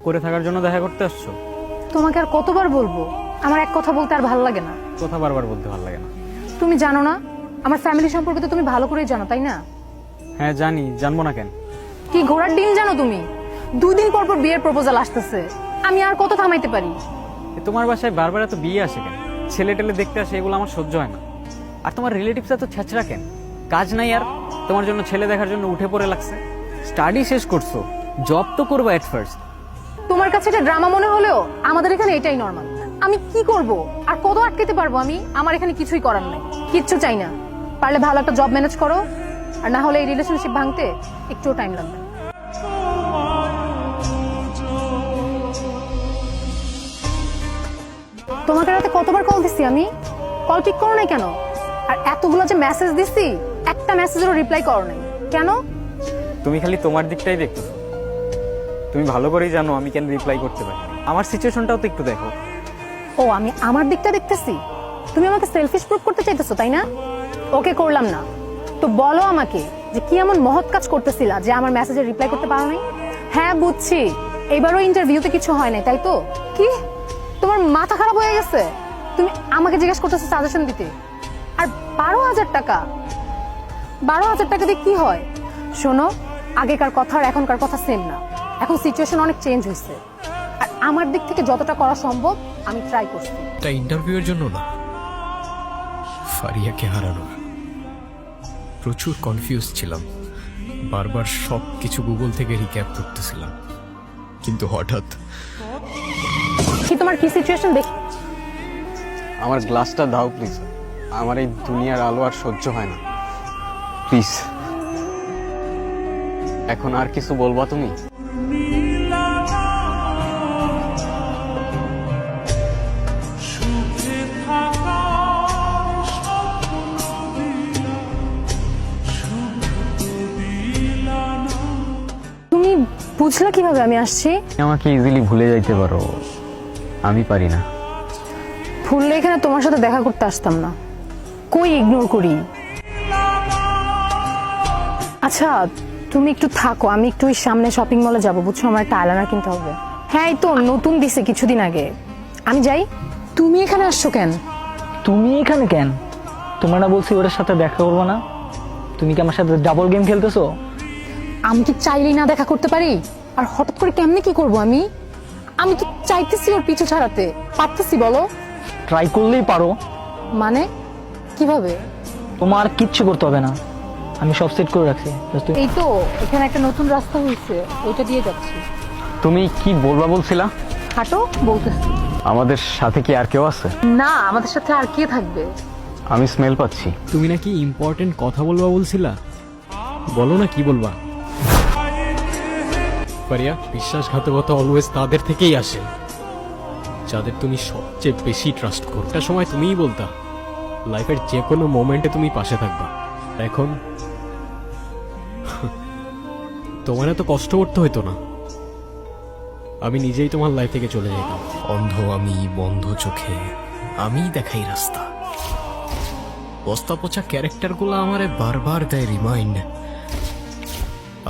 করে থাকার জন্য দেখা করতে আসছো? তোমাকে আর কতবার বলবো, আমার এক কথা বলতে আর ভালো লাগে না। কথা বারবার বলতে ভালো লাগে না। তুমি জানো না আমার ফ্যামিলি সম্পর্কে তো তুমি ভালো করেই জানো, তাই না? হ্যাঁ জানি, জানবো না কেন? কি ঘোড়ার ডিম জানো তুমি? 2 দিন পর পর বিয়ের প্রপোজাল আসতেছে, আমি আর কত থামাইতে পারি? তোমার বাসায় বারবার এত বিয়ে আসে কেন? ছেলে টেলে দেখতে আসে, এগুলো আমার সহ্য হয় না। আর তোমার রিলেটিভস এত ছ্যাচড়া কেন? কাজ নাই আর তোমার জন্য ছেলে দেখার জন্য উঠে পড়ে লাগছে? স্টাডি শেষ করছো, জব তো করবো এট ফার্স্ট। তোমার কাছে এটা ড্রামা মনে হলেও আমাদের এখানে এটাই নরমাল। আমি কি করব আর কত আটকাতে পারবো আমি? আমার এখানে কিছুই করার নাই, কিচ্ছু চাই না। পারলে ভালো একটা জব ম্যানেজ করো, আর না হলে এই রিলেশনশিপ ভাঙতে একটুও টাইম লাগবে না। তোমাকে রাতে কতবার কল দিছি আমি, কল পিক করো নাই কেন? আর এতগুলো যে মেসেজ দিছি, একটা মেসেজেরও রিপ্লাই করো নাই কেন? তুমি খালি তোমার দিকটাই দেখতেছো। তুমি ভালো করেই জানো আমি কেন রিপ্লাই করতে পারি। আমার সিচুয়েশনটাও তো একটু দেখো। ও আমি আমার দিকটা দেখতেছি, তুমি আমাকে সেলফিশ প্রুফ করতে চাইতেছো তাই না? ওকে করলাম না তো বলো আমাকে যে কি এমন মহৎ কাজ করতেছিলা যে আমার মেসেজে রিপ্লাই করতে পারো নাই? হ্যাঁ বুঝছি, এবারও ইন্টারভিউতে কিছু হয় নাই তাই তো? কি তোমার মাথা খারাপ হয়ে গেছে? তুমি আমাকে জিজ্ঞেস করতেছো সাজেশন দিতে, আর 12,000 টাকা? 12,000 টাকা দিয়ে কি হয়? শোনো, আগেকার কথা আর এখনকার কথা সেম না, এখন সিচুয়েশন অনেক চেঞ্জ হয়েছে, আর আমার দিক থেকে যতটা করা সম্ভব আমি ট্রাই করছি। এটা ইন্টারভিউয়ের জন্য না, ফারিয়াকে হারানোর। প্রচুর কনফিউজ ছিলাম, বারবার সব কিছু গুগল থেকে রিক্যাপ করতেছিলাম, কিন্তু হঠাৎ কি তোমার কি সিচুয়েশন দেখি? আমার গ্লাসটা দাও প্লিজ, আমার এই দুনিয়ার আলো আর সহ্য হয় না, প্লিজ। এখন আর কিছু বলবা তুমি? তুমি বুঝলা কিভাবে আমি আসছি? আমাকে ইজিলি ভুলে যাইতে পারো, আমি পারি না। ভুললে এখানে তোমার সাথে দেখা করতে আসতাম না, কই ইগনোর করি। আচ্ছা তুমি একটু থাকো, আমি একটু ওই সামনে শপিং মলে যাবো, বুঝছো? আমার একটা আইলাইনার কিনতে হবে। হ্যাঁ এই তো নতুন দিছে কিছুদিন আগে, আমি যাই। তুমি এখানে আসছো কেন? তুমি এখানে কেন? তোমার না বলছি ওটার সাথে দেখা করবো না? তুমি কি আমার সাথে ডাবল গেম খেলতেছো? আমি কি চাইলেই না দেখা করতে পারি? আর হঠাৎ করে কেমনে কি করব আমি? আমি তো চাইতেছি ওর পিছু ছাড়াতে, পারতেছি বলো? ট্রাই করলেই পারো। মানে কিভাবে? তোমার কিচ্ছু করতে হবে না, আমি সব সেট করে রাখছি। Just তুমি- এই তো এখানে একটা নতুন রাস্তা হয়েছে, ওইটা দিয়ে যাচ্ছি। তুমি কি বলবা বলছিলা? হাঁটো বলতেছি। আমাদের সাথে কি আর কেউ আছে? না, আমাদের সাথে আর কে থাকবে? আমি স্মেল পাচ্ছি। তুমি নাকি ইম্পর্টেন্ট কথা বলবা বলছিলা, বলো না কি বলবা। ফারিয়া, বিশ্বাসঘাতকতা অলওয়েজ তাদের থেকেই আসে যাদের তুমি সবচেয়ে বেশি ট্রাস্ট করো। একটা সময় তুমিই বলতা লাইফের যে কোনো মোমেন্টে তুমি পাশে থাকবা, এখন তোমার এত কষ্ট করতে হইতো না, আমি নিজেই তোমার লাইফ থেকে চলে যেতাম। অন্ধ আমি, বন্ধ চোখে, আমিই দেখাই রাস্তা। বস্তা পচা ক্যারেক্টারগুলো আমারে বারবার দেয় রিমাইন্ড,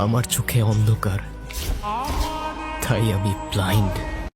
আমার চোখে অন্ধকার, তাই আমি ব্লাইন্ড।